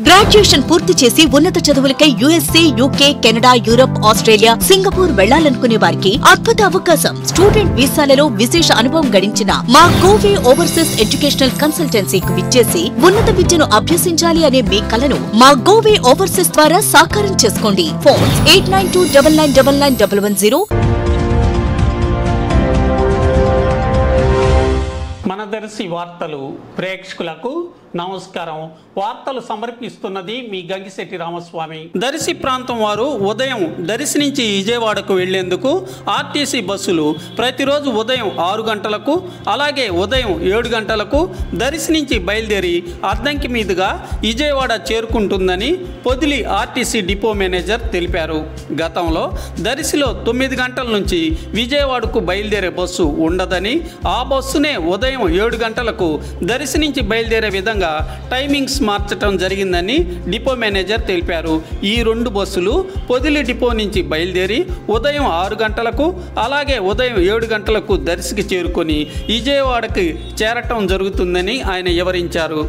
Graduation పూర్తి చేసి ఉన్నత చదువులకై USA, UK, Canada, Europe, Australia, Singapore వెళ్లాలనుకునే వారికి అద్భుత అవకాశం. స్టూడెంట్ వీసాలలో విశేష అనుభవం గడించిన మా గోవే ఓవర్సీస్ ఎడ్యుకేషనల్ కన్సల్టెన్సీకి విచ్చేసి ఉన్నత విద్యను అభ్యసించాలి అనే మీ కలను మా గోవే ఓవర్సీస్ ద్వారా సాకారం చేసుకోండి. ఫోన్ 8929991110. మన దర్శి వార్తలు ప్రేక్షకులకు నమస్కారం. వార్తలు సమర్పిస్తున్నది మీ గంగిశెట్టి రామస్వామి. దర్శి ప్రాంతం వారు ఉదయం దర్శి నుంచి విజయవాడకు వెళ్లేందుకు ఆర్టీసీ బస్సులు ప్రతిరోజు ఉదయం 6 గంటలకు అలాగే ఉదయం 7 గంటలకు దర్శి నుంచి బయలుదేరి అద్దంకి మీదుగా విజయవాడ చేరుకుంటుందని పొదిలి ఆర్టీసీ డిపో మేనేజర్ తెలిపారు. గతంలో దర్శిలో 9 గంటల నుంచి విజయవాడకు బయలుదేరే బస్సు ఉండదని, ఆ బస్సునే ఉదయం 7 గంటలకు దర్శి నుంచి బయలుదేరే విధంగా టైమింగ్స్ మార్చడం జరిగిందని డిపో మేనేజర్ తెలిపారు. ఈ 2 బస్సులు పొదిలి డిపో నుంచి బయలుదేరి ఉదయం 6 గంటలకు అలాగే ఉదయం 7 గంటలకు దర్శికి చేరుకొని విజయవాడకి చేరటం జరుగుతుందని ఆయన వివరించారు.